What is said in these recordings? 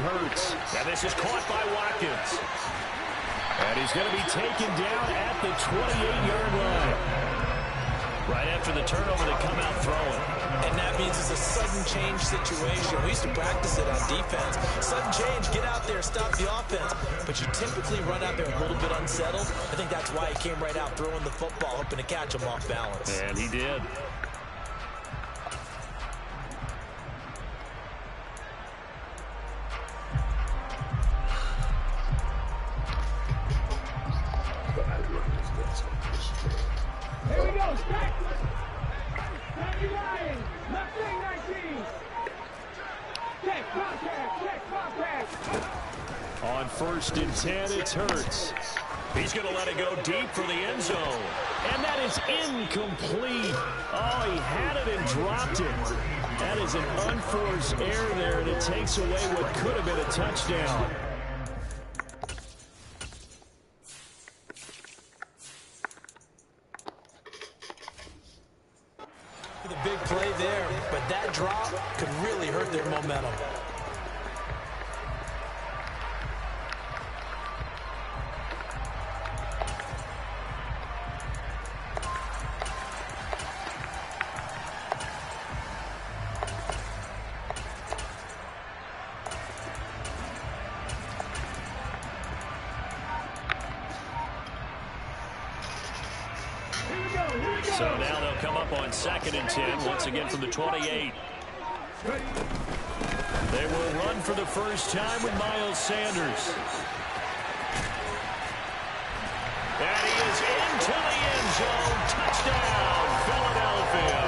Hurts. And this is caught by Watkins. And he's going to be taken down at the 28-yard line. Right after the turnover, they come out throwing. And that means it's a sudden change situation. We used to practice it on defense. Sudden change, get out there, stop the offense. But you typically run out there a little bit unsettled. I think that's why he came right out throwing the football, hoping to catch him off balance. And he did. Here we go, stack. Stack your line. Left wing 19. Check contact. On 1st and 10, it's Hurts. He's going to let it go deep for the end zone. And that is incomplete. Oh, he had it and dropped it. That is an unforced error there, and it takes away what could have been a touchdown. The big play there, but that drop could really hurt their momentum. So now they'll come up on 2nd and 10, once again from the 28. They will run for the first time with Miles Sanders. And he is into the end zone. Touchdown, Philadelphia.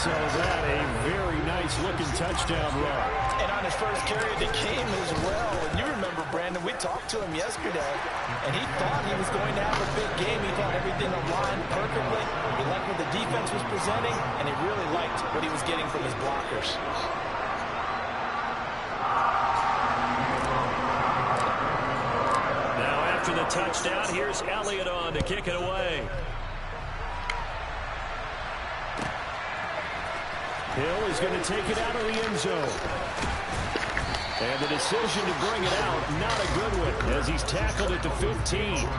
So that a very nice-looking touchdown run. And on his first carry of the game as well. And you remember, Brandon, we talked to him yesterday, and he thought he was going to have a big game. He thought everything aligned perfectly. He liked what the defense was presenting, and he really liked what he was getting from his blockers. Now after the touchdown, here's Elliott on to kick it away. Hill is going to take it out of the end zone. And the decision to bring it out, not a good one, as he's tackled at the 15.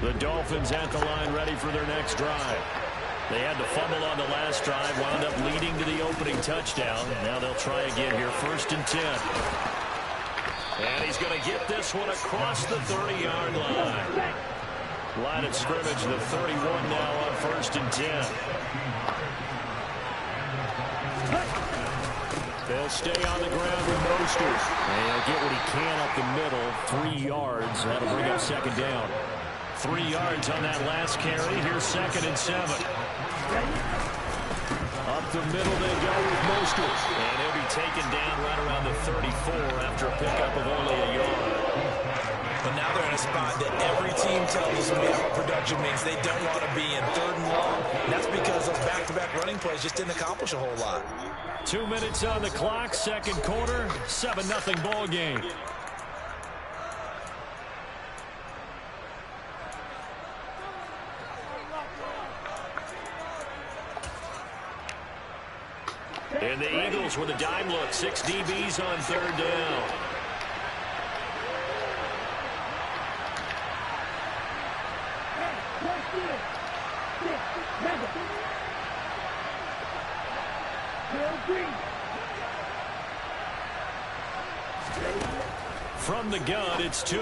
The Dolphins at the line ready for their next drive. They had to fumble on the last drive, wound up leading to the opening touchdown. Now they'll try again here, 1st and 10. And he's going to get this one across the 30-yard line. Line of scrimmage, the 31 now on 1st and 10. They'll stay on the ground with Mostert. And he'll get what he can up the middle, 3 yards. That'll bring up 2nd down. 3 yards on that last carry. Here's 2nd and 7. Up the middle they go with Mostert. And he'll be taken down right around the 34 after a pickup of only a yard. But now they're in a spot that every team tells me what production means. They don't want to be in 3rd and long. And that's because those back-to-back running plays just didn't accomplish a whole lot. 2 minutes on the clock, 2nd quarter, 7-0 ball game. And the Eagles with a dime look. 6 DBs on 3rd down. From the gun, it's Tua.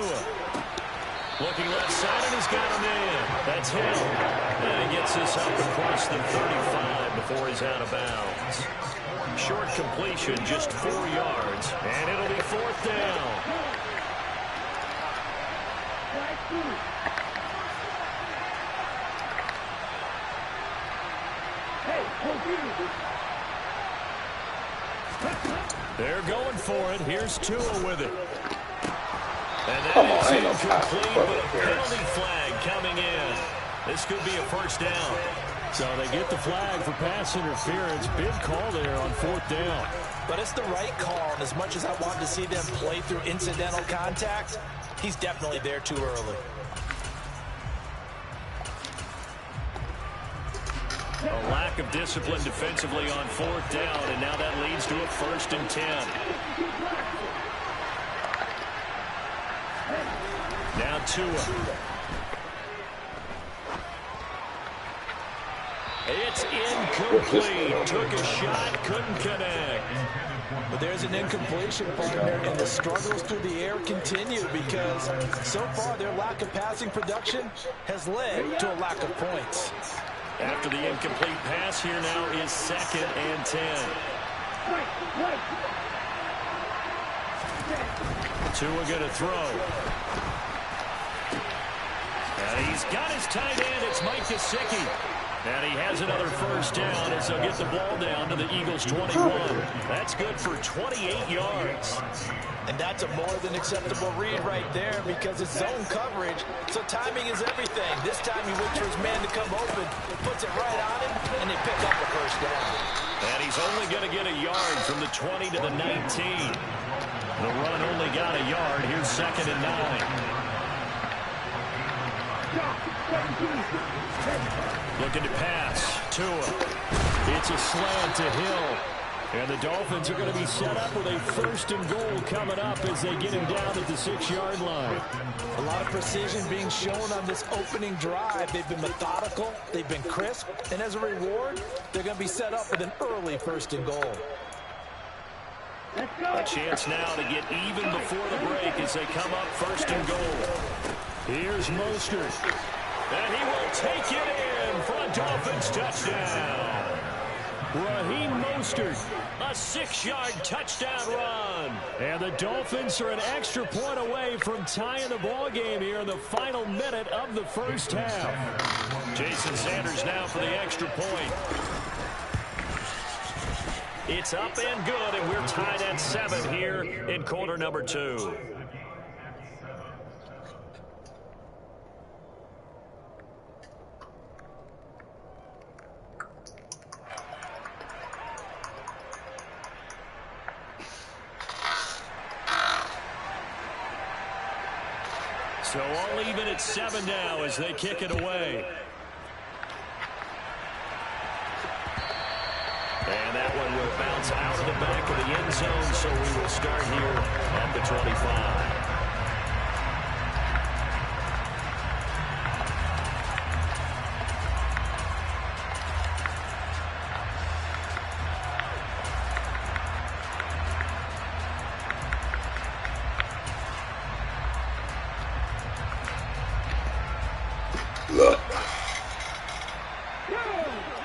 Looking left side, and he's got him in. That's Hill. And he gets this up across the 35 before he's out of bounds. Short completion, just 4 yards, and it'll be 4th down. They're going for it. Here's Tua with it. And that is incomplete, but a penalty flag coming in. This could be a 1st down. So they get the flag for pass interference. Big call there on 4th down. But it's the right call, and as much as I want to see them play through incidental contact, He's definitely there too early. A lack of discipline defensively on 4th down, and now that leads to a 1st and 10. Now Tua. It's incomplete. Took a shot, couldn't connect. But there's an incompletion, partner, and the struggles through the air continue because so far their lack of passing production has led to a lack of points. After the incomplete pass, here now is 2nd and 10. Tua going to throw. And he's got his tight end. It's Mike Gesicki. And he has another 1st down as they'll get the ball down to the Eagles' 21. That's good for 28 yards. And that's a more than acceptable read right there because it's zone coverage, so timing is everything. This time he waits for his man to come open, puts it right on him, and they pick up the 1st down. And he's only going to get a yard from the 20 to the 19. The run only got a yard. Here's 2nd and 9. Looking to pass. Tua. It's a slant to Hill. And the Dolphins are going to be set up with a 1st and goal coming up as they get him down at the 6-yard line. A lot of precision being shown on this opening drive. They've been methodical. They've been crisp. And as a reward, they're going to be set up with an early 1st and goal. A chance now to get even before the break as they come up 1st and goal. Here's Mostert. And he will take it in for a Dolphins touchdown. Raheem Mostert, a 6-yard touchdown run. And the Dolphins are an extra point away from tying the ball game here in the final minute of the 1st half. Jason Sanders now for the extra point. It's up and good, and we're tied at 7 here in quarter number 2. So all even at 7 now as they kick it away. And that one will bounce out of the back of the end zone, so we will start here at the 25.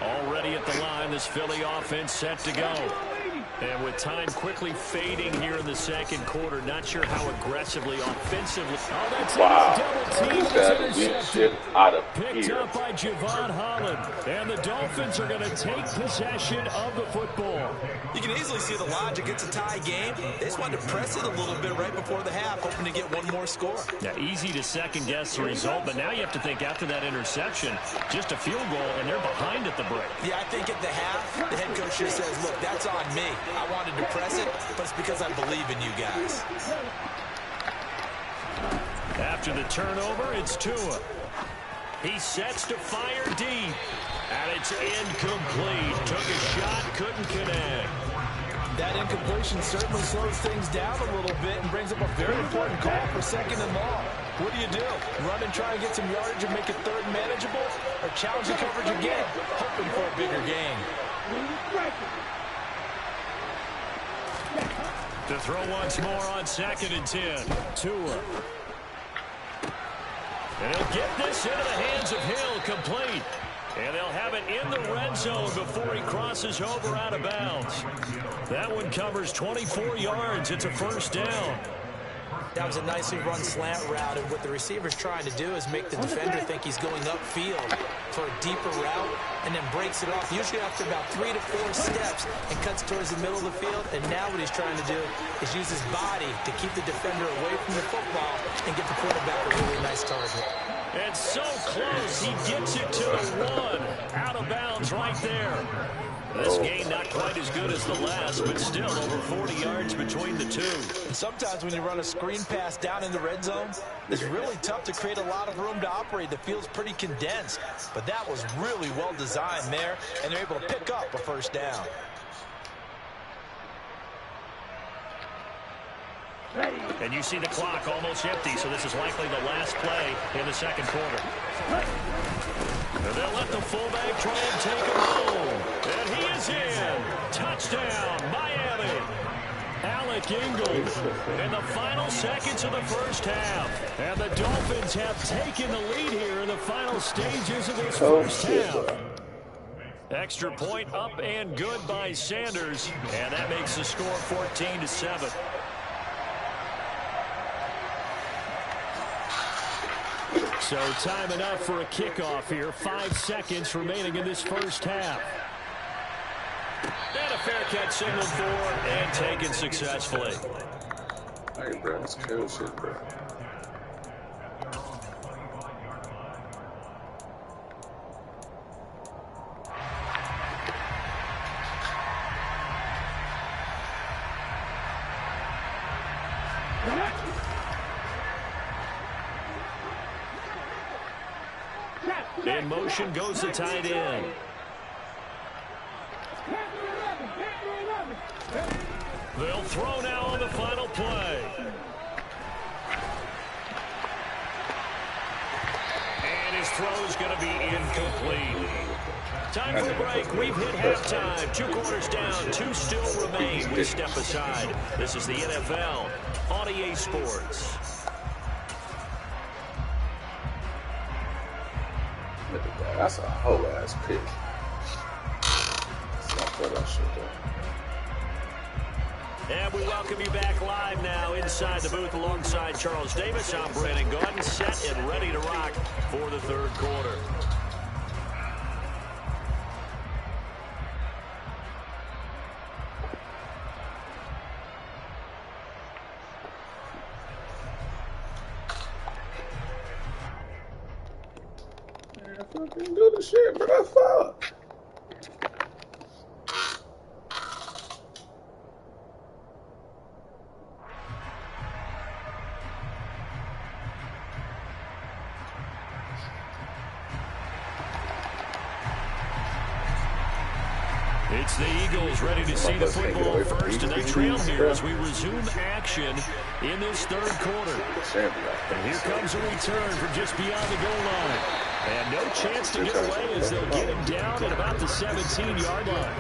Already at the line, this Philly offense set to go. And with time quickly fading here in the 2nd quarter, not sure how aggressively, offensively. Oh, that's a double team. Picked up by Javon Holland. And the Dolphins are going to take possession of the football. You can easily see the logic. It's a tie game. They just wanted to press it a little bit right before the half, hoping to get one more score. Now, easy to second-guess the result, but now you have to think after that interception, just a field goal, and they're behind at the break. Yeah, I think at the half, the head coach just says, look, that's on me. I wanted to press it, but it's because I believe in you guys. After the turnover, it's Tua. He sets to fire deep. And it's incomplete. Took a shot, couldn't connect. That incompletion certainly slows things down a little bit and brings up a very important call for 2nd and long. What do? Run and try and get some yardage and make it 3rd manageable? Or challenge the coverage again, hoping for a bigger gain? To throw once more on 2nd and 10. Tua. And he'll get this into the hands of Hill, complete. And they'll have it in the red zone before he crosses over out of bounds. That one covers 24 yards. It's a 1st down. That was a nicely run slant route, and what the receiver's trying to do is make the defender think he's going upfield for a deeper route, and then breaks it off, usually after about 3 to 4 steps, and cuts towards the middle of the field. And now what he's trying to do is use his body to keep the defender away from the football and get the quarterback a really nice target. And so close, he gets it to the 1. Out of bounds right there. This game not quite as good as the last, but still over 40 yards between the two. And sometimes when you run a screen pass down in the red zone, it's really tough to create a lot of room to operate. The field's pretty condensed. But that was really well designed there, and they're able to pick up a first down. And you see the clock almost empty, so this is likely the last play in the second quarter. And they'll let the fullback try and take him home. And he is in. Touchdown, Miami. Alec Ingold in the final seconds of the first half. And the Dolphins have taken the lead here in the final stages of this first half. Extra point up and good by Sanders. And that makes the score 14-7. So time enough for a kickoff here. 5 seconds remaining in this first half. And a fair catch signaled for and taken successfully. Hey, bro, that's cool shit, bro. In motion goes the tight end. They'll throw now on the final play. And his throw is going to be incomplete. Time for a break. We've hit halftime. 2 quarters down. 2 still remain. We step aside. This is the NFL on EA Sports. Look at that. That's a whole ass pick. That's not what I should do. And we welcome you back live now inside the booth alongside Charles Davis. I'm Brandon Gaudin, set and ready to rock for the third quarter. Man, I fucking do the shit, bro. Fuck. It's the Eagles ready to see the football first, and they trail here as we resume action in this third quarter. And here comes a return from just beyond the goal line. And no chance to get away as they'll get him down at about the 17-yard line.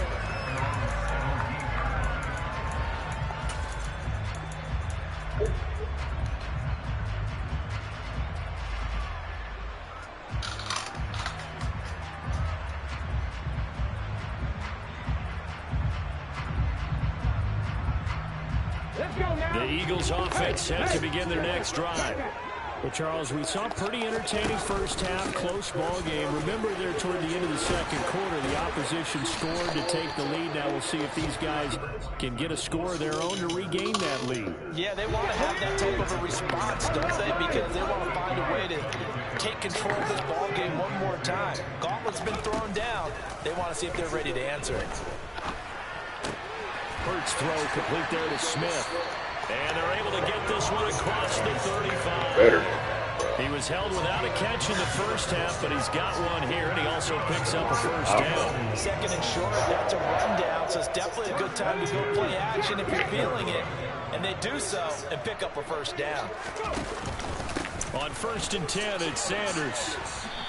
The Eagles offense set to begin their next drive. Well, Charles, we saw a pretty entertaining first half, close ball game. Remember there toward the end of the second quarter, the opposition scored to take the lead. Now we'll see if these guys can get a score of their own to regain that lead. Yeah, they want to have that type of a response, don't they? Because they want to find a way to take control of this ball game one more time. Gauntlet's been thrown down. They want to see if they're ready to answer it. Hurts throw complete there to Smith. And they're able to get this one across the 35. Better. He was held without a catch in the first half, but he's got one here, and he also picks up a first down. Second and short, that's a rundown, so it's definitely a good time to go play action if you're feeling it. And they do so and pick up a first down. On 1st and 10, it's Sanders.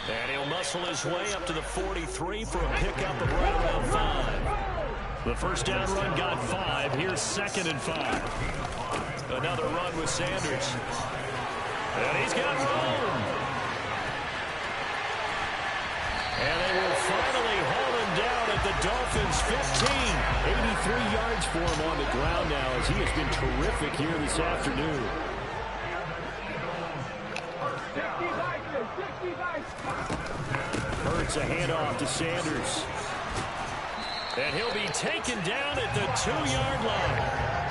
And he'll muscle his way up to the 43 for a pickup of right around 5. The first down run got 5. Here's 2nd and 5. Another run with Sanders. And he's got room. And they will finally haul him down at the Dolphins' 15. 83 yards for him on the ground now as he has been terrific here this afternoon. Hurts a handoff to Sanders. And he'll be taken down at the 2-yard line.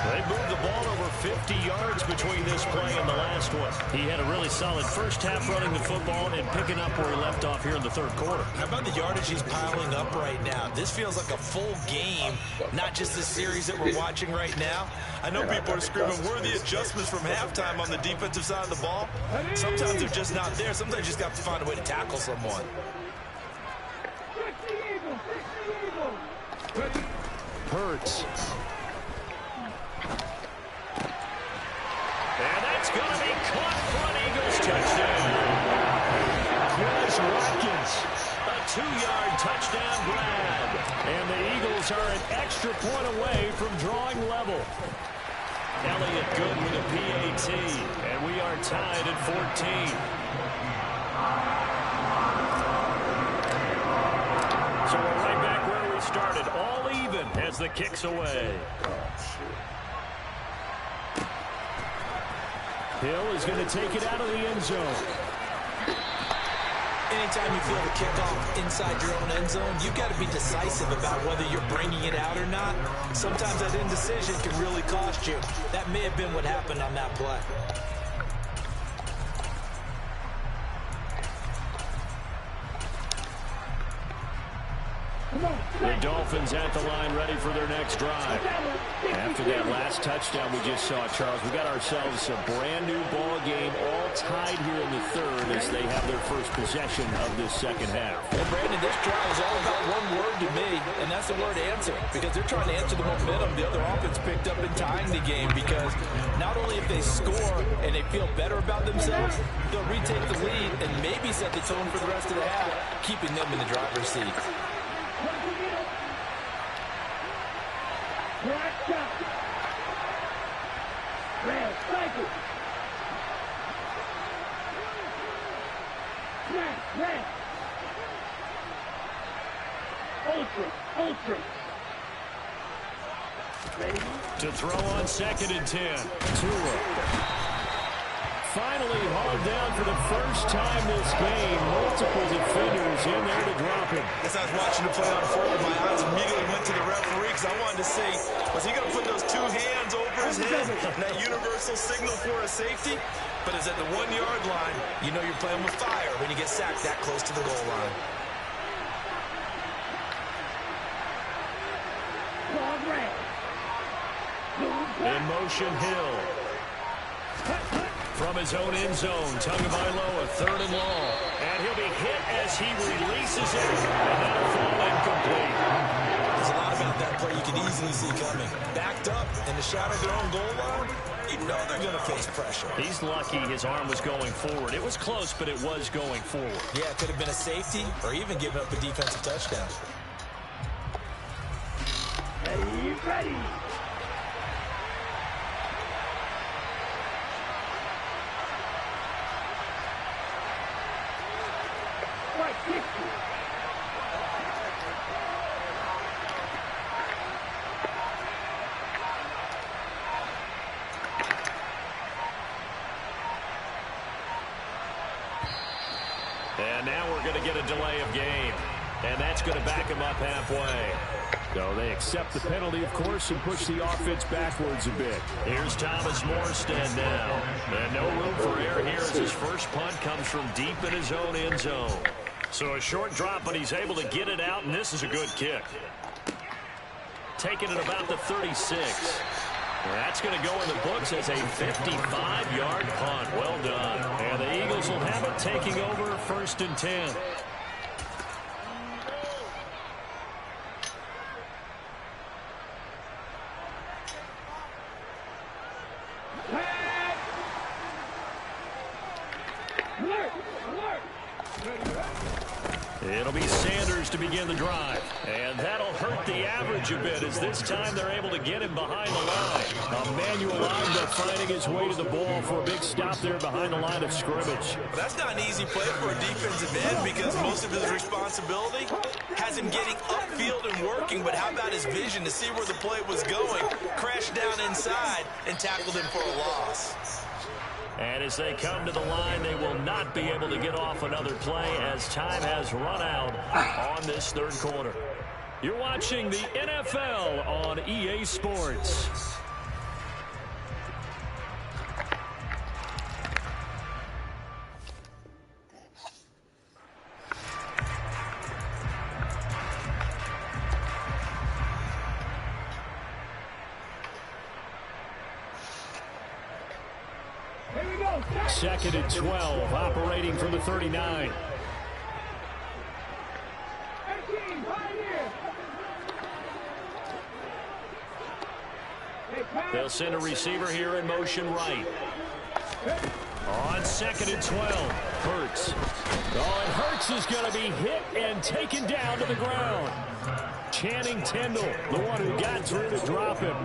They moved the ball over 50 yards between this play and the last one. He had a really solid first half running the football and picking up where he left off here in the third quarter. How about the yardage he's piling up right now? This feels like a full game, not just the series that we're watching right now. I know people are screaming, where are the adjustments from halftime on the defensive side of the ball? Sometimes they're just not there. Sometimes you just got to find a way to tackle someone. Hurts. And that's going to be caught for an Eagles touchdown. Chris Watkins, a 2-yard touchdown grab. And the Eagles are an extra point away from drawing level. Elliott good with a PAT. And we are tied at 14. So we're right back where we started. All even as the kick's away. Hill is going to take it out of the end zone. Anytime you feel the kickoff inside your own end zone, you've got to be decisive about whether you're bringing it out or not. Sometimes that indecision can really cost you. That may have been what happened on that play. The Dolphins at the line ready for their next drive. After that last touchdown we just saw, Charles, we got ourselves a brand new ball game, all tied here in the third as they have their first possession of this second half. Well, Brandon, this drive is all about one word to me, and that's the word answer, because they're trying to answer the momentum the other offense picked up in tying the game, because not only if they score and they feel better about themselves, they'll retake the lead and maybe set the tone for the rest of the half, keeping them in the driver's seat. Ultra. To throw on 2nd and 10. Tua. Finally hauled down for the first time this game. Multiple defenders in there to drop him. As I was watching the play unfold, my eyes immediately went to the referee because I wanted to see, was he going to put those 2 hands over his head? That universal signal for a safety? But it's at the 1-yard line. You know you're playing with fire when you get sacked that close to the goal line. In motion, Hill. From his own end zone, Tagovailoa, 3rd and long. And he'll be hit as he releases it, and that'll fall incomplete. There's a lot about that play you can easily see coming. Backed up in the shadow of their own goal line, you know they're going to face pressure. He's lucky his arm was going forward. It was close, but it was going forward. Yeah, it could have been a safety or even given up a defensive touchdown. Ready. And now we're going to get a delay of game. And that's going to back him up halfway. So they accept the penalty, of course, and push the offense backwards a bit. Here's Thomas Morstead now. And no room for error here as his first punt comes from deep in his own end zone. So a short drop, but he's able to get it out, and this is a good kick. Taking it about the 36. That's going to go in the books as a 55-yard punt. Well done. And the Eagles will have it taking over 1st and 10. It'll be Sanders to begin the drive. And that'll hurt the average a bit as this time they're able to get him behind the line. Emmanuel Ogbah finding his way to the ball for a big stop there behind the line of scrimmage. Well, that's not an easy play for a defensive end because most of his responsibility has him getting upfield and working. But how about his vision to see where the play was going, crashed down inside, and tackled him for a loss. And as they come to the line, they will not be able to get off another play as time has run out on this third quarter. You're watching the NFL on EA Sports. 2nd and 12, operating from the 39. They'll send a receiver here in motion right. On 2nd and 12, Hurts. Oh, and Hurts is going to be hit and taken down to the ground. Channing Tindall, the one who got through to drop him.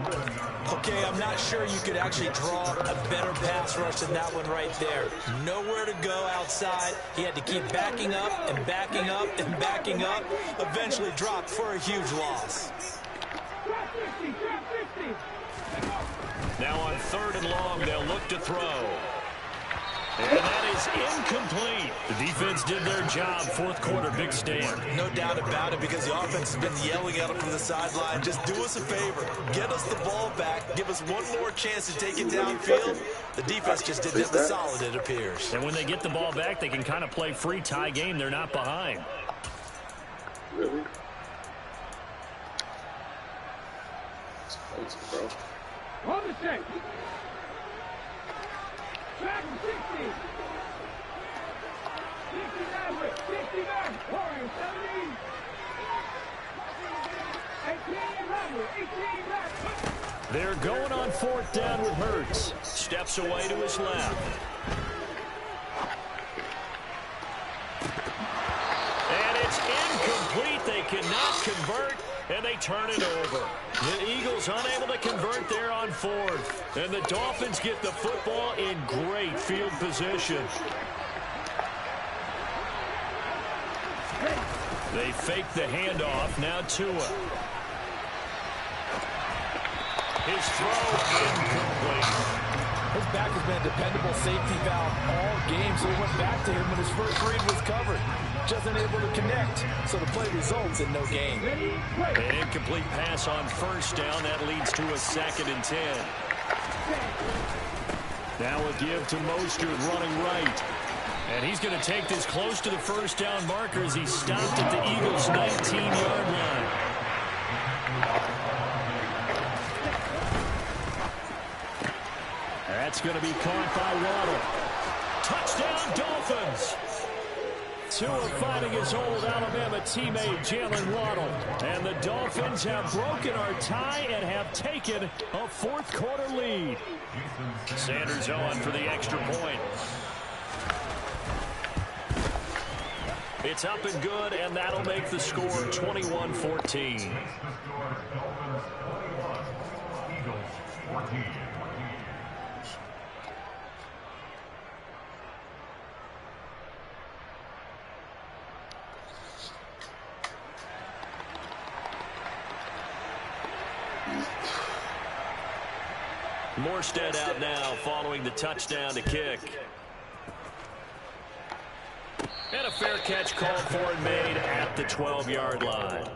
Okay, I'm not sure you could actually draw a better pass rush than that one right there. Nowhere to go outside. He had to keep backing up and backing up and backing up. Eventually dropped for a huge loss. Now on 3rd and long, they'll look to throw. And that is incomplete. The defense did their job. 4th quarter, big stand. No doubt about it, because the offense has been yelling at him from the sideline. Just do us a favor. Get us the ball back. Give us one more chance to take it downfield. The defense just did them a solid, it appears. And when they get the ball back, they can kind of play free tie game. They're not behind. Really? Thanks, bro. On the check. Back 60. 69 with 69. Warriors 17. 18 Robert. 18 back. They're going on 4th down with Hurts. Steps away to his left. And it's incomplete. They cannot convert, and they turn it over. The Eagles unable to convert there on 4th. And the Dolphins get the football in great field position. They fake the handoff. Now Tua. His throw incomplete. His back has been a dependable safety valve all game, so he went back to him when his first read was covered. Just unable to connect, so the play results in no gain. An incomplete pass on 1st down. That leads to a 2nd and 10. Now a give to Mostert running right. And he's going to take this close to the 1st down marker as he stopped at the Eagles' 19-yard line. That's going to be caught by Waddle. Touchdown, Dolphins. Tua fighting his old Alabama teammate, Jalen Waddle. And the Dolphins have broken our tie and have taken a 4th quarter lead. Sanders on for the extra point. It's up and good, and that'll make the score 21-14. Morstead out now following the touchdown to kick. And a fair catch called for and made at the 12-yard line.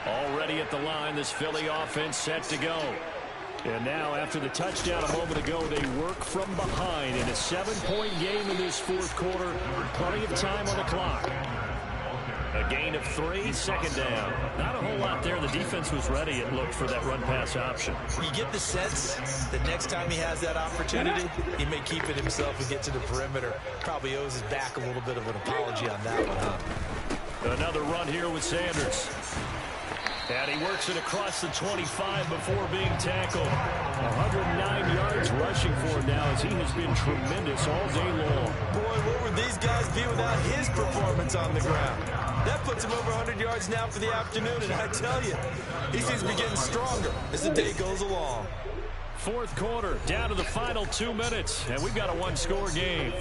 Already at the line, this Philly offense set to go. And now, after the touchdown a moment ago, they work from behind in a 7-point game in this 4th quarter. Plenty of time on the clock. A gain of 3, 2nd down. Not a whole lot there. The defense was ready, it looked, for that run-pass option. You get the sense that next time he has that opportunity, he may keep it himself and get to the perimeter. Probably owes his back a little bit of an apology on that one, huh? Another run here with Sanders. And he works it across the 25 before being tackled. 109 yards rushing for him now as he has been tremendous all day long. Boy, what would these guys be without his performance on the ground? That puts him over 100 yards now for the afternoon, and I tell you, he seems to be getting stronger as the day goes along. 4th quarter, down to the final 2 minutes, and we've got a one-score game.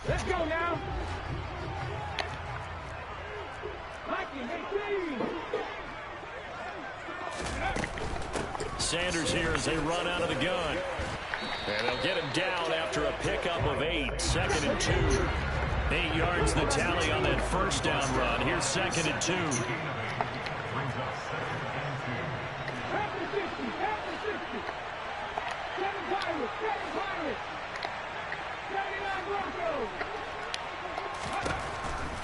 Let's go now. Sanders here as they run out of the gun. And they'll get him down after a pickup of 8, 2nd and 2. 8 yards the tally on that first down run. Here's 2nd and 2.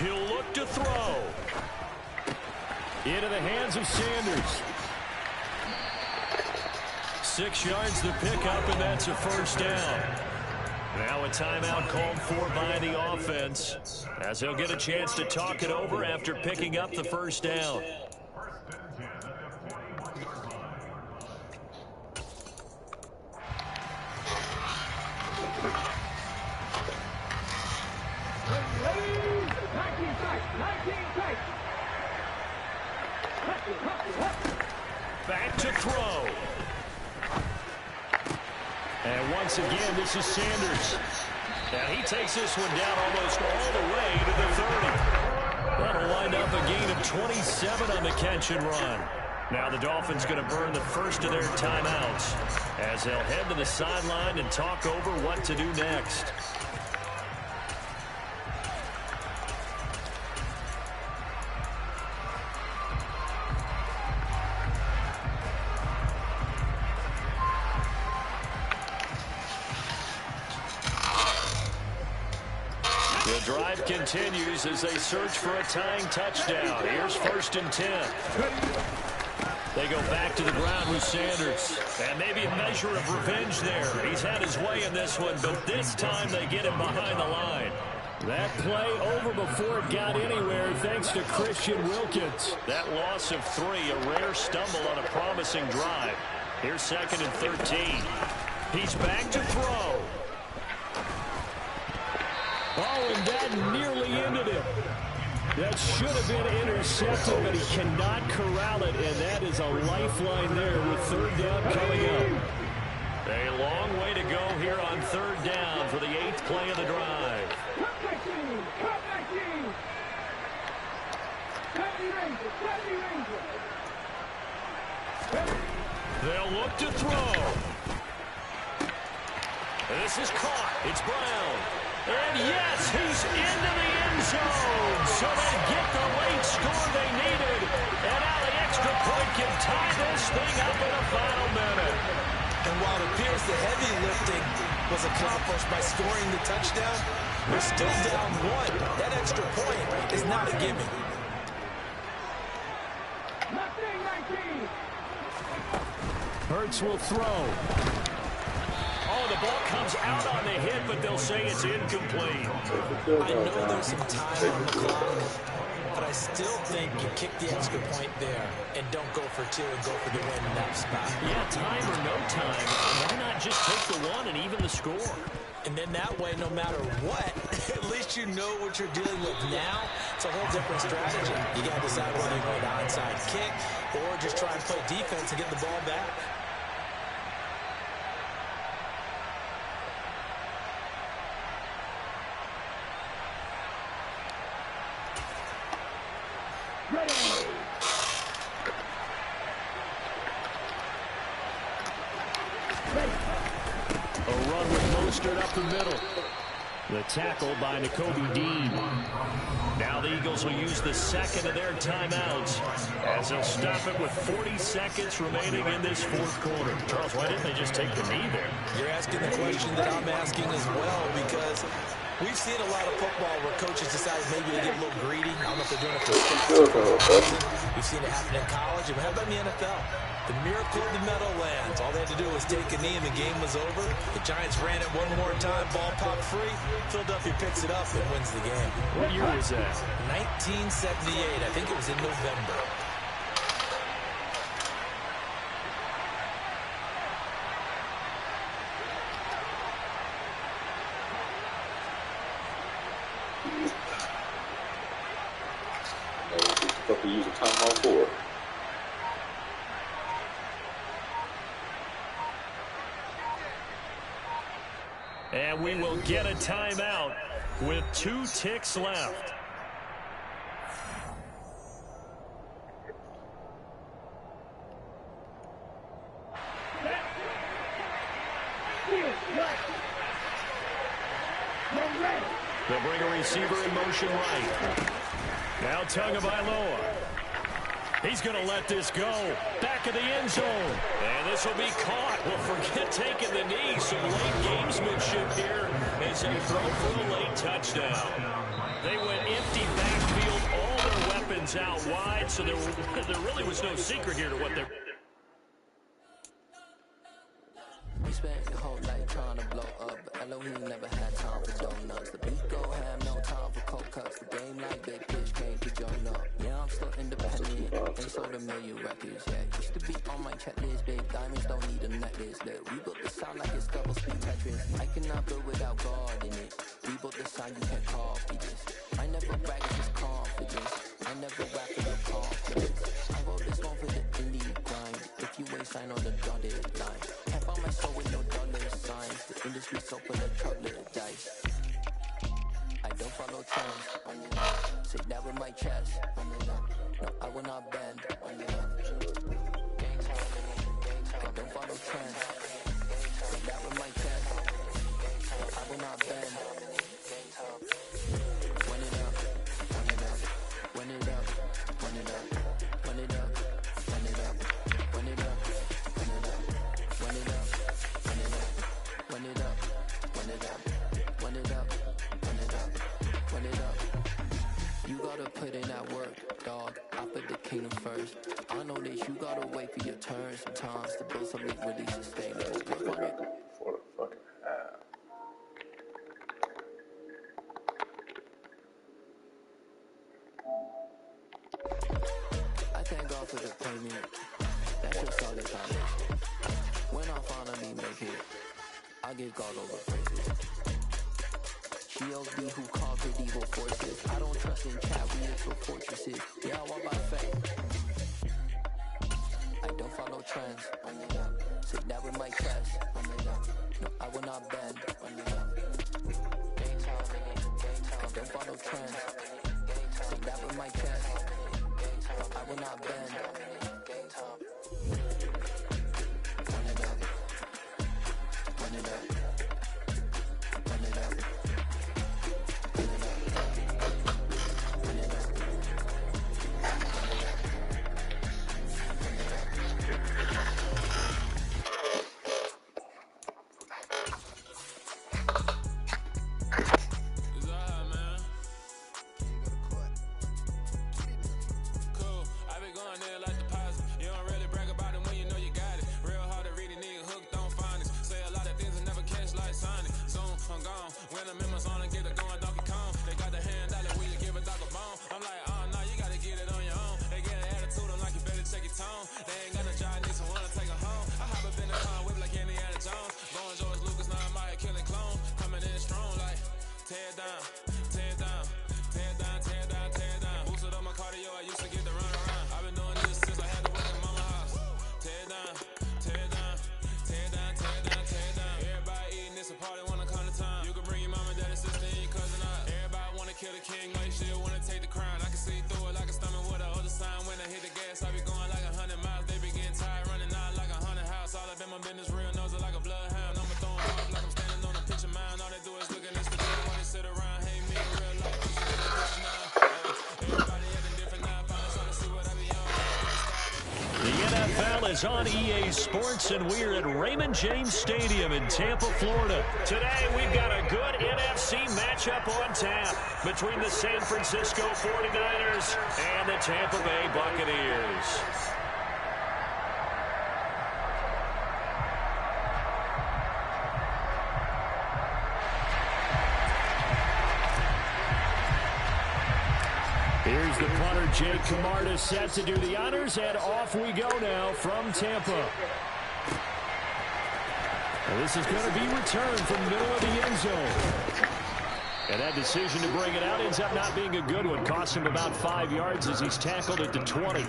He'll look to throw. Into the hands of Sanders. 6 yards the pickup, and that's a first down. Now a timeout called for by the offense, as they'll get a chance to talk it over after picking up the first down. Back to throw. And once again, this is Sanders. And he takes this one down almost all the way to the 30. That'll wind up a gain of 27 on the catch and run. Now the Dolphins going to burn the first of their timeouts as they'll head to the sideline and talk over what to do next. The drive continues as they search for a tying touchdown. Here's 1st and 10. They go back to the ground with Sanders. And maybe a measure of revenge there. He's had his way in this one, but this time they get him behind the line. That play over before it got anywhere thanks to Christian Wilkins. That loss of 3, a rare stumble on a promising drive. Here's 2nd and 13. He's back to throw. Oh, and that nearly ended it. That should have been intercepted, but he cannot corral it, and that is a lifeline there with 3rd down coming up. A long way to go here on 3rd down for the 8th play of the drive. They'll look to throw. This is caught. It's Brown. And yes, he's into the end zone. So they get the late score they needed. And now the extra point can tie this thing up in the final minute. And while it appears the heavy lifting was accomplished by scoring the touchdown, they're still down 1. That extra point is not a gimme. Hurts will throw. Oh, the ball comes out on the hit, but they'll say it's incomplete. I know there's some time on the clock, but I still think you kick the extra point there and don't go for 2 and go for the win in that spot. Yeah, time or no time. Why not just take the 1 and even the score? And then that way, no matter what, at least you know what you're dealing with now. It's a whole different strategy. You got to decide whether you're going to onside kick or just try and play defense and get the ball back. A run with Mostert up the middle. The tackle by Nakobe Dean. Now the Eagles will use the 2nd of their timeouts as they'll stop it with 40 seconds remaining in this 4th quarter. Charles, why didn't they just take the knee there? You're asking the question that I'm asking as well, because we've seen a lot of football where coaches decide maybe to get a little greedy. I don't know if they're doing it for stats. We've seen it happen in college, and how about in the NFL? The miracle of the Meadowlands. All they had to do was take a knee, and the game was over. The Giants ran it one more time. Ball popped free. Philadelphia picks it up and wins the game. What year was that? 1978. I think it was in November. What we use a timeout for. And we will get a timeout with 2 ticks left. red. They'll bring a receiver in motion right. Now Tagovailoa. He's going to let this go. Back of the end zone. And this will be caught. Well, forget taking the knee. Some late gamesmanship here as they throw for a late touchdown. They went empty backfield, all their weapons out wide, so there really was no secret here to what they're... We spent the whole night trying to blow up, but Elohim never had time for donuts. The beat go ham, no time for cold cuts. The game like big pitch came to join up. Yeah, I'm still independent, ain't sold a million records, yeah. Used to be on my checklist, big diamonds don't need a necklace. Look, we built the sound like it's double speed Tetris. I cannot build without God in it. We built the sound, you can't copy this. I never brag, it's just confidence. I never rap for the confidence. I wrote this one for the indie grind. If you ain't sign on the dotted line. Can't find my soul with no dollar signs. The industry so full of chocolate dice. I don't follow trends. Say that with my chest. No, I will not bend. I don't follow trends. Say that with my chest. No, I will not bend. Run it up, run it up, run it up, run it up, run it up, run it up, run it up, run it up, run it up, run it up, run it up, run it up, run it up, run it up, run it up. You gotta put in that work, dog. I put the kingdom first. I know that you gotta wait for your turn sometimes to build something really sustainable. Work on it. For the fucking half. I thank God for the payment. That's just all the foundation. When I finally make it, I give God all the praises. Shields be who conquered evil forces. I don't trust in chariots or fortresses. Yeah, I walk by faith. I don't follow trends. Sit down with my chest. No, I will not bend. I don't follow trends. Sit down with my chest. No, I will not bend. Run it up. Run it up. Run it up. Run it up. Run it up. Is on EA Sports, and we're at Raymond James Stadium in Tampa, Florida. Today, we've got a good NFC matchup on tap between the San Francisco 49ers and the Tampa Bay Buccaneers. Here's the punter, Jake Camarda, set to do the honors, and off we go now from Tampa. And this is going to be returned from the middle of the end zone. And that decision to bring it out ends up not being a good one. Cost him about 5 yards as he's tackled at the 20.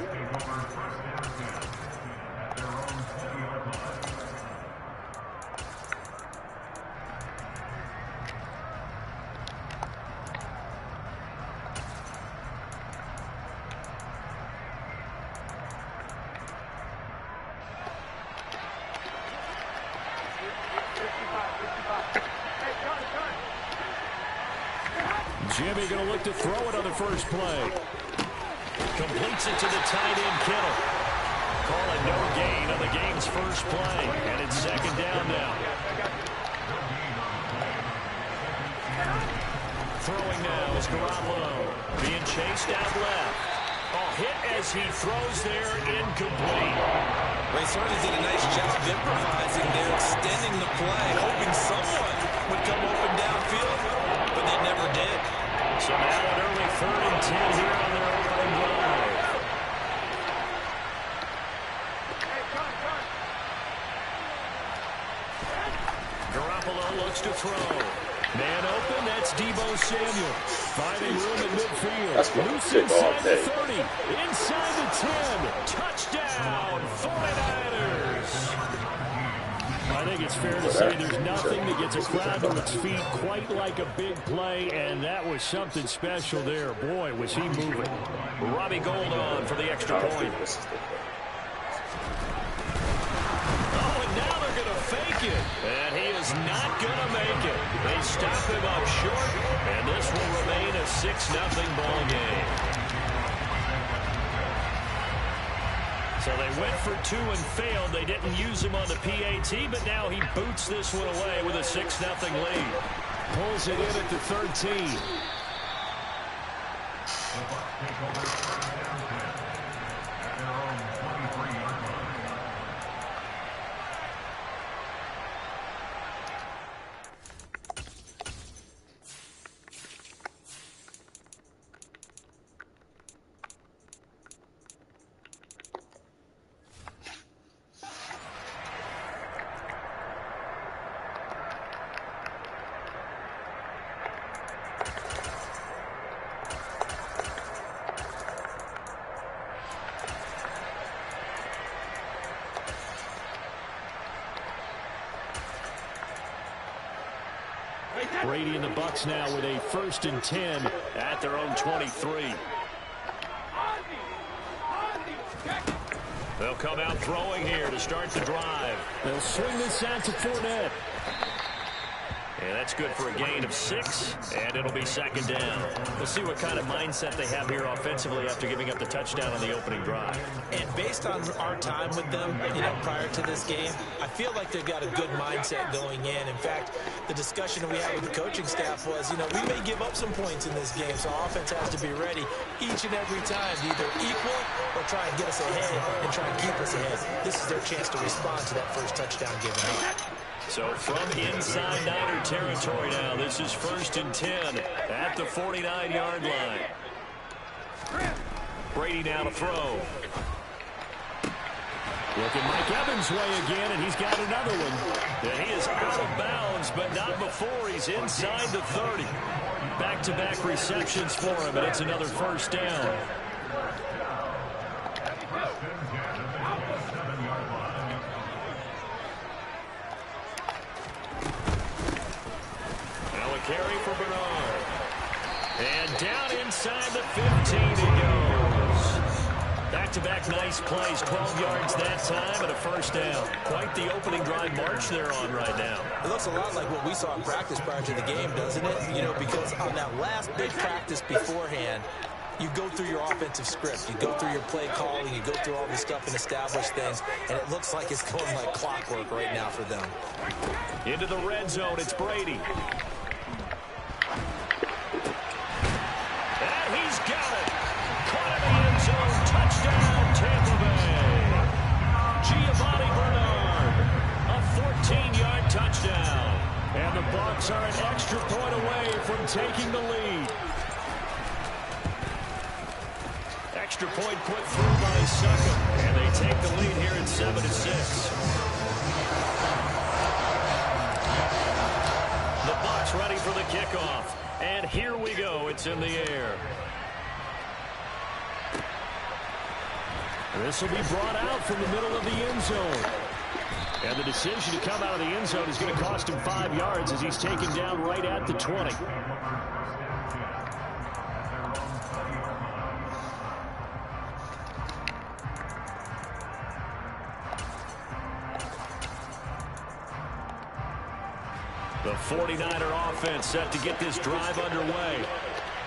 Jimmy going to look to throw it on the first play. Completes it to the tight end, Kittle. Calling no gain on the game's first play. And it's second down now. Throwing now is Garoppolo. Being chased out left. Hit as he throws there, incomplete. They certainly did a nice job improvising there, extending the play, hoping someone would come open downfield, but they never did. So now an early 3rd and 10 here on their opening drive. Garoppolo looks to throw. Man open, that's Deebo Samuel. Finding room in midfield. Loose inside the 30. Inside the 10. Touchdown, 49ers. I think it's fair to say there's nothing that gets a crowd to its feet quite like a big play, and that was something special there. Boy, was he moving. Robbie Gould on for the extra point. Fake it, and he is not going to make it. They stop him up short, and this will remain a 6-0 ball game. So they went for 2 and failed. They didn't use him on the PAT, but now he boots this one away with a 6-0 lead. Pulls it in at the 13. Brady and the Bucs now with a 1st and 10 at their own 23. They'll come out throwing here to start the drive. They'll swing this out to Fournette. And that's good for a gain of 6, and it'll be second down. We'll see what kind of mindset they have here offensively after giving up the touchdown on the opening drive. And based on our time with them, prior to this game, I feel like they've got a good mindset going in. In fact, the discussion we had with the coaching staff was, we may give up some points in this game, so offense has to be ready each and every time to either equal or try and get us ahead and try and keep us ahead. This is their chance to respond to that first touchdown given up. So from inside Niner territory now, this is 1st and 10 at the 49-yard line. Brady now to throw. Looking Mike Evans' way again, and he's got another one. And he is out of bounds, but not before he's inside the 30. Back-to-back receptions for him, and it's another first down. Carry for Bernard. And down inside the 15 he goes. Back-to-back nice plays, 12 yards that time and a first down. Quite the opening drive march they're on right now. It looks a lot like what we saw in practice prior to the game, doesn't it? Because on that last big practice beforehand, you go through your offensive script. You go through your play calling. You go through all this stuff and establish things. And it looks like it's going like clockwork right now for them. Into the red zone, it's Brady. And he's got it. Caught in the end zone. Touchdown, Tampa Bay. Giovanni Bernard. A 14-yard touchdown. And the Bucs are an extra point away from taking the lead. Extra point put through by Suckham. And they take the lead here at 7-6. The Bucs ready for the kickoff. And here we go. It's in the air. This will be brought out from the middle of the end zone. And the decision to come out of the end zone is going to cost him 5 yards as he's taken down right at the 20. The 49er offense set to get this drive underway.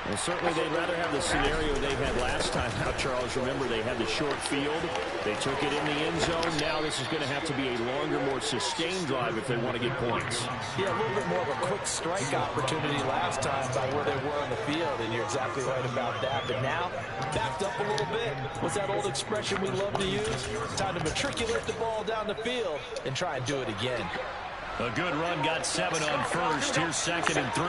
Well, certainly they'd rather have the scenario they had last time out, Charles. Remember, they had the short field. They took it in the end zone. Now this is going to have to be a longer, more sustained drive if they want to get points. Yeah, a little bit more of a quick strike opportunity last time by where they were on the field, and you're exactly right about that. But now, backed up a little bit. What's that old expression we love to use? Time to matriculate the ball down the field and try and do it again. A good run, got 7 on first. Here's 2nd and 3.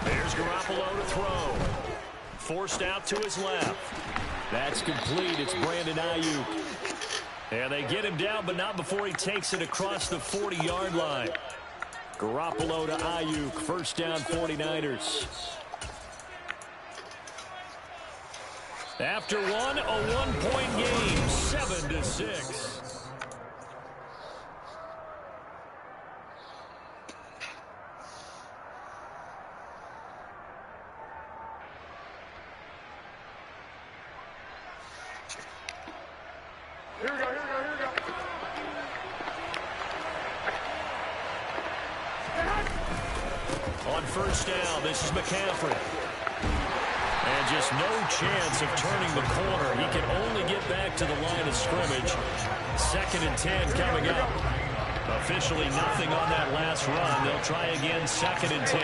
There's Garoppolo to throw. Forced out to his left. That's complete. It's Brandon Ayuk. And they get him down, but not before he takes it across the 40-yard line. Garoppolo to Ayuk. First down, 49ers. After one, a 1-point game, 7-6. Here we go. On first down, this is McCaffrey. And just no chance of turning the corner. He can only get back to the line of scrimmage. 2nd and 10 coming up. Officially nothing on that last run. They'll try again, 2nd and 10.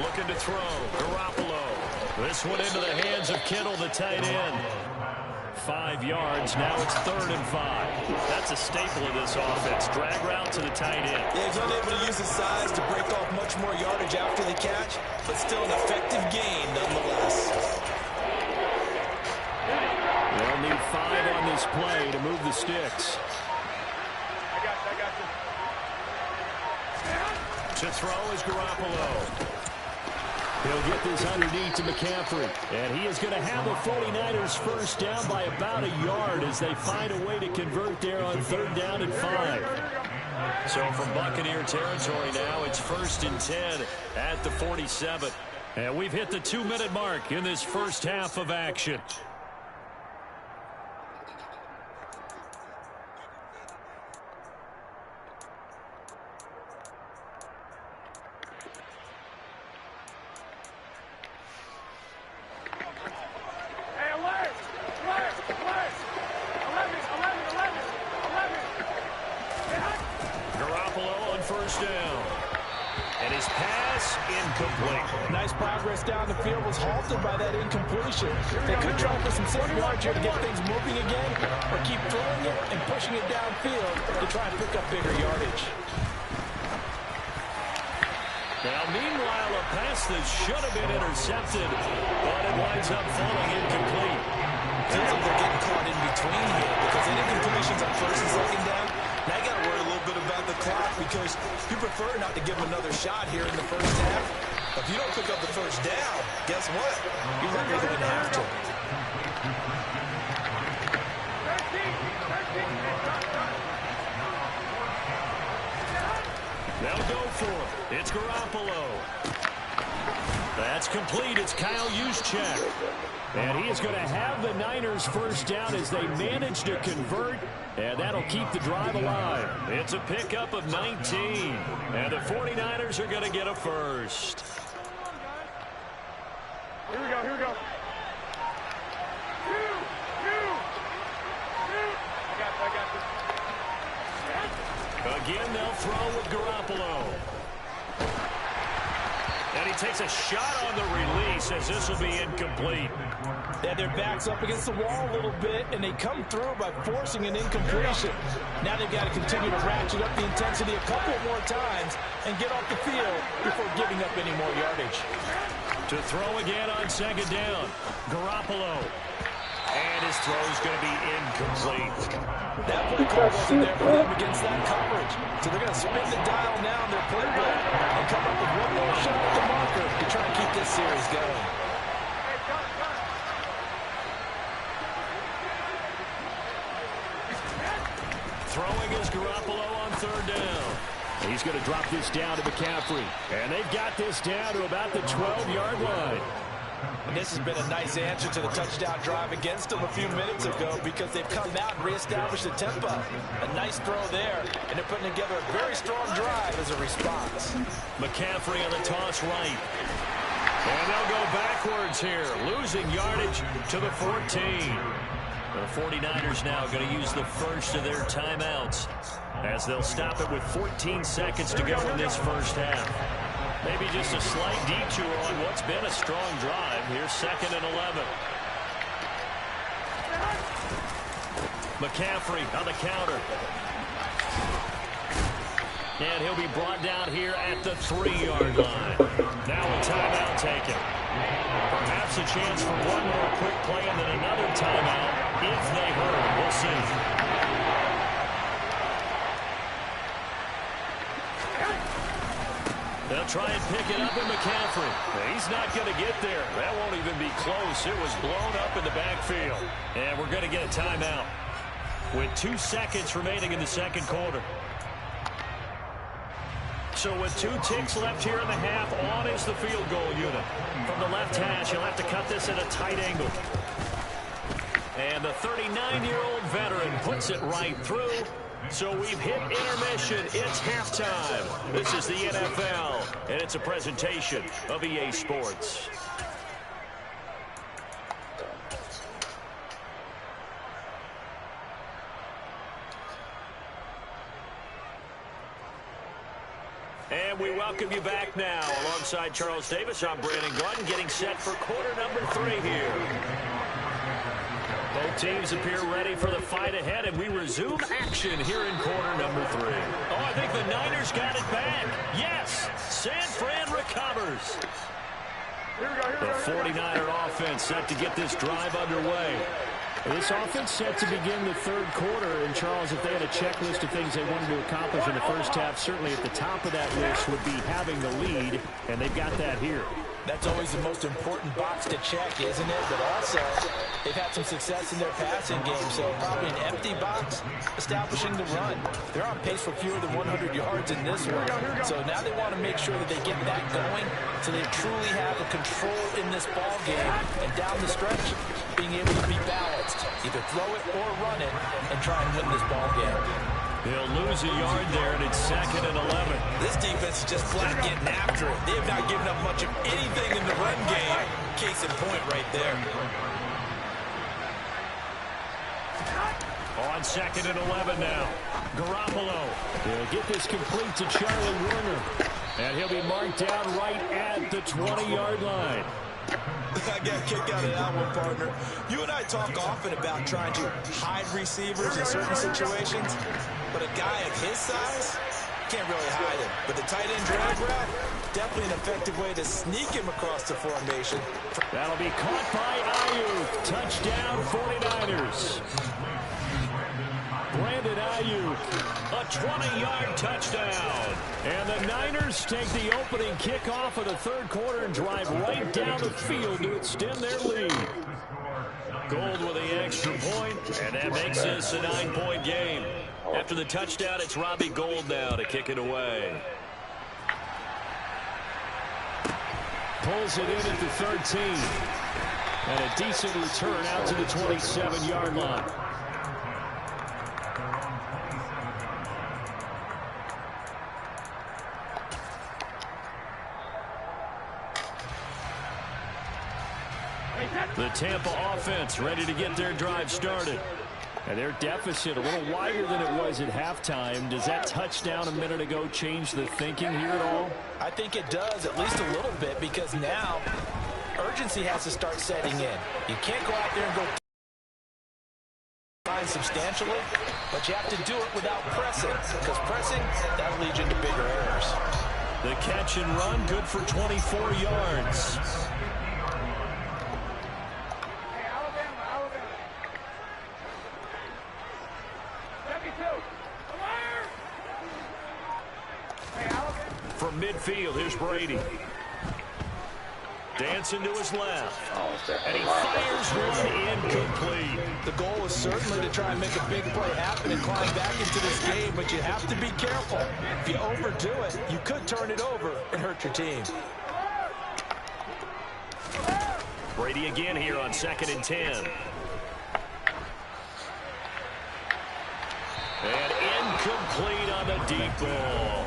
Looking to throw, Garoppolo. This one into the hands of Kittle, the tight end. 5 yards, now it's 3rd and 5. That's a staple of this offense. Drag route to the tight end. Yeah, he's unable to use his size to break off much more yardage after the catch, but still an effective gain nonetheless. They'll need 5 on this play to move the sticks. I got you. To throw is Garoppolo. He'll get this underneath to McCaffrey. And he is going to have the 49ers first down by about a yard as they find a way to convert there on 3rd down and 5. So from Buccaneer territory now, it's 1st and 10 at the 47. And we've hit the 2-minute mark in this first half of action. First down. And his pass incomplete. Nice progress down the field, was halted by that incompletion. They could try for some 7 yards here to get things moving again, or keep throwing it and pushing it downfield to try and pick up bigger yardage. Now, meanwhile, a pass that should have been intercepted, but it winds up falling incomplete. Feels like they're getting caught in between here because any incompletions on 1st and 2nd down. Now you got to worry a little bit about the clock because you prefer not to give them another shot here in the first half. If you don't pick up the first down, guess what? You're likely going to have to. They'll go for it. It's Garoppolo. That's complete. It's Kyle Juszczyk. And he is going to have the Niners first down as they manage to convert. And that'll keep the drive alive. It's a pickup of 19. And the 49ers are going to get a first. Here we go. I got this. Again, they'll throw with Garoppolo. And he takes a shot on the release as this will be incomplete. Yeah, their back's up against the wall a little bit, and they come through by forcing an incompletion. Now they've got to continue to ratchet up the intensity a couple more times and get off the field before giving up any more yardage. To throw again on 2nd down, Garoppolo. And his throw is going to be incomplete. That play call wasn't there for them against that coverage. So they're going to spin the dial now in their playbook and come up with one more shot at the marker to try and keep this series going. Throwing is Garoppolo on 3rd down. He's going to drop this down to McCaffrey. And they've got this down to about the 12-yard line. And this has been a nice answer to the touchdown drive against them a few minutes ago because they've come out and reestablished the tempo. A nice throw there, and they're putting together a very strong drive as a response. McCaffrey on the toss right. And they'll go backwards here, losing yardage to the 14. The 49ers now going to use the first of their timeouts as they'll stop it with 14 seconds to go in this first half. Maybe just a slight detour on what's been a strong drive. Here's 2nd and 11. McCaffrey on the counter. And he'll be brought down here at the 3-yard line. Now a timeout taken. Perhaps a chance for one more quick play and then another timeout if they hurry. We'll see. They'll try and pick it up in McCaffrey. He's not going to get there. That won't even be close. It was blown up in the backfield. And we're going to get a timeout with 2 seconds remaining in the second quarter. So with 2 ticks left here in the half, on is the field goal unit. From the left hash, he'll have to cut this at a tight angle. And the 39-year-old veteran puts it right through. So we've hit intermission. It's halftime. This is the NFL, and it's a presentation of EA Sports. And we welcome you back now. Alongside Charles Davis, I'm Brandon Gordon, getting set for quarter number 3 here. Both teams appear ready for the fight ahead, and we resume action here in quarter number 3. Oh, I think the Niners got it back. Yes, San Fran recovers. The 49er offense set to get this drive underway. This offense set to begin the third quarter, and Charles, if they had a checklist of things they wanted to accomplish in the first half, certainly at the top of that list would be having the lead, and they've got that here. That's always the most important box to check, isn't it? But also, they've had some success in their passing game, so probably an empty box establishing the run. They're on pace for fewer than 100 yards in this one. So now they want to make sure that they get that going so they truly have a control in this ball game. And down the stretch, being able to be balanced. Either throw it or run it and try and win this ball game. They'll lose a yard there, and it's 2nd and 11. This defense is just flat getting after it. They have not given up much of anything in the run game. Case in point right there. On 2nd and 11 now. Garoppolo. They'll get this complete to Charlie Warner. And he'll be marked down right at the 20-yard line. I got a kick out of that one, partner. You and I talk often about trying to hide receivers in certain situations, but a guy of his size can't really hide him. But the tight end drag route, definitely an effective way to sneak him across the formation. That'll be caught by Ayuk. Touchdown, 49ers. Brandon Ayuk, a 20-yard touchdown. And the Niners take the opening kickoff of the third quarter and drive right down the field to extend their lead. Gold with the extra point, and that makes this a 9-point game. After the touchdown, it's Robbie Gould now to kick it away. Pulls it in at the 13. And a decent return out to the 27-yard line. The Tampa offense ready to get their drive started. And their deficit a little wider than it was at halftime. Does that touchdown a minute ago change the thinking here at all? I think it does, at least a little bit, because now urgency has to start setting in. You can't go out there and go substantially, but you have to do it without pressing, because pressing, that'll lead you into bigger errors. The catch and run, good for 24 yards. From midfield, here's Brady. Dancing to his left. And he fires one incomplete. The goal is certainly to try and make a big play happen and climb back into this game, but you have to be careful. If you overdo it, you could turn it over and hurt your team. Brady again here on 2nd and 10. And incomplete on the deep ball.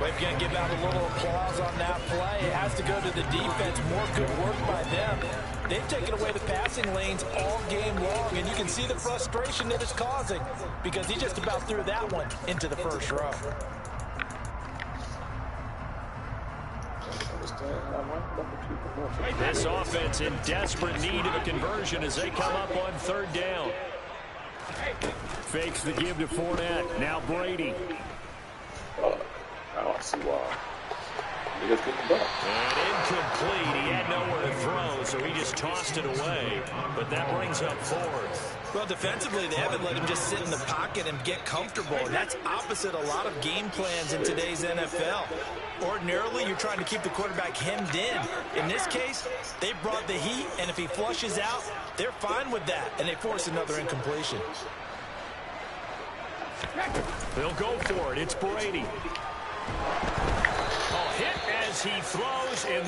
We've got to give out a little applause on that play. It has to go to the defense. More good work by them. They've taken away the passing lanes all game long, and you can see the frustration that it's causing because he just about threw that one into the first row. This offense in desperate need of a conversion as they come up on 3rd down. Fakes the give to Fournette. Now Brady. I don't see why. Niggas couldn't block. And incomplete. He had nowhere to throw, so he just tossed it away. But that brings up 4th. Well, defensively, they haven't let him just sit in the pocket and get comfortable. And that's opposite a lot of game plans in today's NFL. Ordinarily, you're trying to keep the quarterback hemmed in. In this case, they brought the heat, and if he flushes out, they're fine with that, and they force another incompletion. They'll go for it. It's Brady. Oh, hit as he throws. And